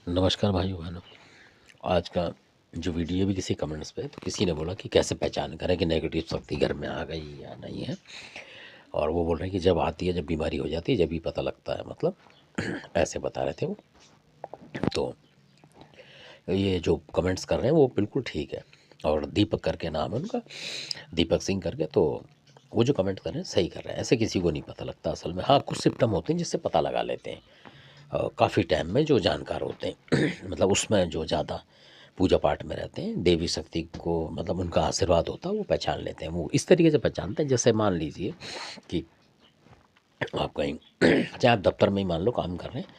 नमस्कार भाइयों बहनों। आज का जो वीडियो भी किसी कमेंट्स पे तो किसी ने बोला कि कैसे पहचान करें कि नेगेटिव शक्ति घर में आ गई या नहीं है। और वो बोल रहे हैं कि जब आती है, जब बीमारी हो जाती है, जब भी पता लगता है, मतलब ऐसे बता रहे थे वो। तो ये जो कमेंट्स कर रहे हैं वो बिल्कुल ठीक है। और दीपक करके नाम है उनका, दीपक सिंह करके। तो वो जो कमेंट कर रहे हैं सही कर रहे हैं। ऐसे किसी को नहीं पता लगता असल में। हाँ, कुछ सिम्टम होते हैं जिससे पता लगा लेते हैं काफ़ी टाइम में, जो जानकार होते हैं मतलब उसमें जो ज़्यादा पूजा पाठ में रहते हैं, देवी शक्ति को मतलब उनका आशीर्वाद होता है, वो पहचान लेते हैं। वो इस तरीके से पहचानते हैं, जैसे मान लीजिए कि आप कहीं चाहे आप दफ्तर में ही मान लो काम कर रहे हैं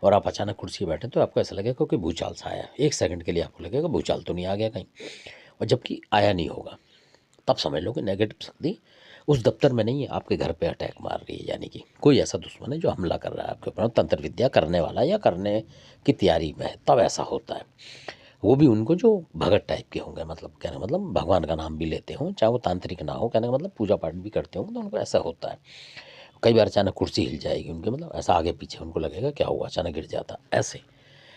और आप अचानक कुर्सी पर बैठे तो आपको ऐसा लगेगा कि भूचाल सा आया। एक सेकंड के लिए आपको लगेगा भूचाल तो नहीं आ गया कहीं, और जबकि आया नहीं होगा। तब समझ लो कि नेगेटिव शक्ति उस दफ्तर में नहीं है, आपके घर पे अटैक मार रही है। यानी कि कोई ऐसा दुश्मन है जो हमला कर रहा है आपके ऊपर, तंत्र विद्या करने वाला या करने की तैयारी में है, तब ऐसा होता है। वो भी उनको जो भगत टाइप के होंगे, मतलब कहने का मतलब भगवान का नाम भी लेते हों, चाहे वो तांत्रिक ना हो, कहने का मतलब पूजा पाठ भी करते होंगे, तो उनको ऐसा होता है। कई बार अचानक कुर्सी हिल जाएगी उनके, मतलब ऐसा आगे पीछे उनको लगेगा क्या हुआ, अचानक गिर जाता, ऐसे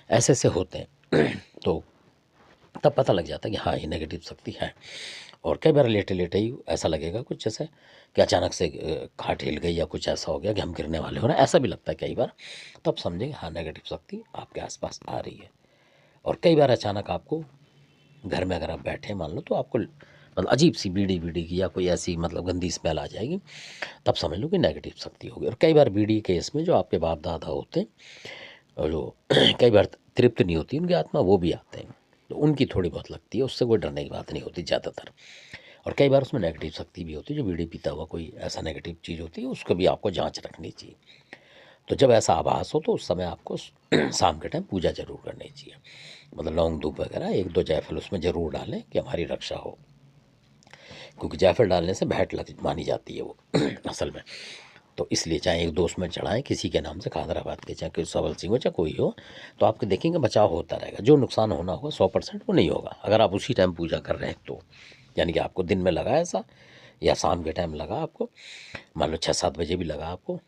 ऐसे से होते हैं तो तब पता लग जाता है कि हाँ, ये नेगेटिव शक्ति है। और कई बार लेटे लेटे ही ऐसा लगेगा कुछ, जैसे कि अचानक से खाट हिल गई या कुछ ऐसा हो गया कि हम गिरने वाले हो रहे हैं, ऐसा भी लगता है कई बार। तब समझेंगे हाँ, नेगेटिव शक्ति आपके आसपास आ रही है। और कई बार अचानक आपको घर में अगर आप बैठे मान लो, तो आपको मतलब अजीब सी बीड़ी बीड़ी की या कोई ऐसी मतलब गंदी स्मेल आ जाएगी, तब समझ लो कि नेगेटिव शक्ति होगी। और कई बार बीड़ी केस में जो आपके बाप दादा होते हैं और जो कई बार तृप्त नहीं होती उनकी आत्मा, वो भी आते हैं, तो उनकी थोड़ी बहुत लगती है, उससे कोई डरने की बात नहीं होती ज़्यादातर। और कई बार उसमें नेगेटिव शक्ति भी होती है, जो बीड़ी पीता हुआ कोई ऐसा नेगेटिव चीज़ होती है, उसको भी आपको जांच रखनी चाहिए। तो जब ऐसा आभास हो तो उस समय आपको शाम के टाइम पूजा जरूर करनी चाहिए, मतलब लौंग धूप वगैरह एक दो जायफल उसमें ज़रूर डालें कि हमारी रक्षा हो, क्योंकि जायफल डालने से भेंट लग मानी जाती है वो असल में। तो इसलिए चाहे एक दोस्त में चढ़ाएं किसी के नाम से, खादराबाद के, चाहे कोई सबल सिंह हो चाहे कोई हो, तो आपके देखेंगे बचाव होता रहेगा। जो नुकसान होना होगा 100% वो नहीं होगा, अगर आप उसी टाइम पूजा कर रहे हैं तो। यानी कि आपको दिन में लगा ऐसा, या शाम के टाइम लगा आपको, मान लो 6-7 बजे भी लगा आपको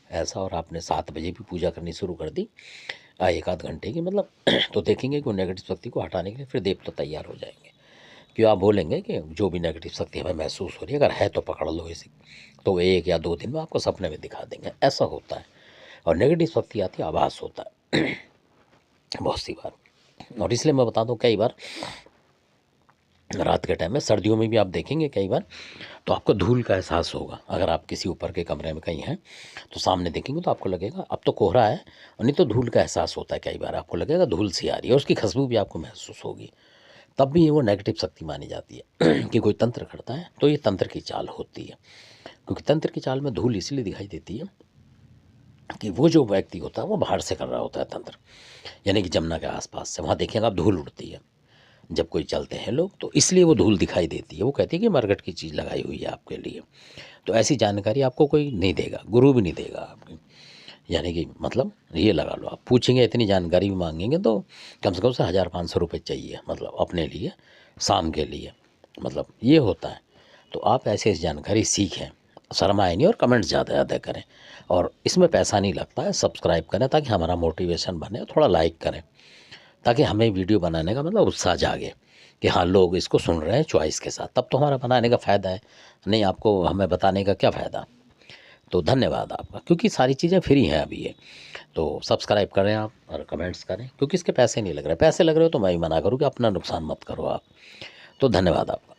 ऐसा, और आपने 7 बजे भी पूजा करनी शुरू कर दी एक आध घंटे की, मतलब तो देखेंगे कि वो नेगेटिव शक्ति को हटाने के लिए फिर देवता तैयार हो जाएंगे। क्यों, आप बोलेंगे कि जो भी नेगेटिव शक्ति हमें महसूस हो रही है, अगर है तो पकड़ लो इसे, तो 1 या 2 दिन में आपको सपने में दिखा देंगे, ऐसा होता है। और नेगेटिव शक्ति आती है, आभास होता है बहुत सी बार। और इसलिए मैं बता दूं, कई बार रात के टाइम में, सर्दियों में भी आप देखेंगे कई बार, तो आपको धूल का एहसास होगा। अगर आप किसी ऊपर के कमरे में कहीं हैं तो सामने देखेंगे तो आपको लगेगा अब तो कोहरा है, और नहीं तो धूल का एहसास होता है। कई बार आपको लगेगा धूल सी आ रही है, और उसकी खुशबू भी आपको महसूस होगी। तब भी ये वो नेगेटिव शक्ति मानी जाती है कि कोई तंत्र करता है तो ये तंत्र की चाल होती है। क्योंकि तंत्र की चाल में धूल इसलिए दिखाई देती है कि वो जो व्यक्ति होता है वो बाहर से कर रहा होता है तंत्र, यानी कि जमुना के आसपास से, वहाँ देखिएगा आप धूल उड़ती है जब कोई चलते हैं लोग, तो इसलिए वो धूल दिखाई देती है। वो कहती है कि मरघट की चीज़ लगाई हुई है आपके लिए। तो ऐसी जानकारी आपको कोई नहीं देगा, गुरु भी नहीं देगा आपकी। यानी कि मतलब ये लगा लो, आप पूछेंगे इतनी जानकारी भी मांगेंगे तो कम से कम से 1,000-500 रुपये चाहिए, मतलब अपने लिए, शाम के लिए, मतलब ये होता है। तो आप ऐसे जानकारी सीखें, शर्माएं नहीं, और कमेंट्स ज़्यादा ज़्यादा करें। और इसमें पैसा नहीं लगता है, सब्सक्राइब करें ताकि हमारा मोटिवेशन बने, और थोड़ा लाइक करें ताकि हमें वीडियो बनाने का मतलब उत्साह जागे कि हाँ, लोग इसको सुन रहे हैं चॉइस के साथ, तब तो हमारा बनाने का फ़ायदा है। नहीं, आपको हमें बताने का क्या फ़ायदा। तो धन्यवाद आपका, क्योंकि सारी चीज़ें फ्री हैं अभी ये। तो सब्सक्राइब करें आप और कमेंट्स करें, क्योंकि इसके पैसे नहीं लग रहे। पैसे लग रहे हो तो मैं ही मना करूँ कि अपना नुकसान मत करो आप। तो धन्यवाद आपका।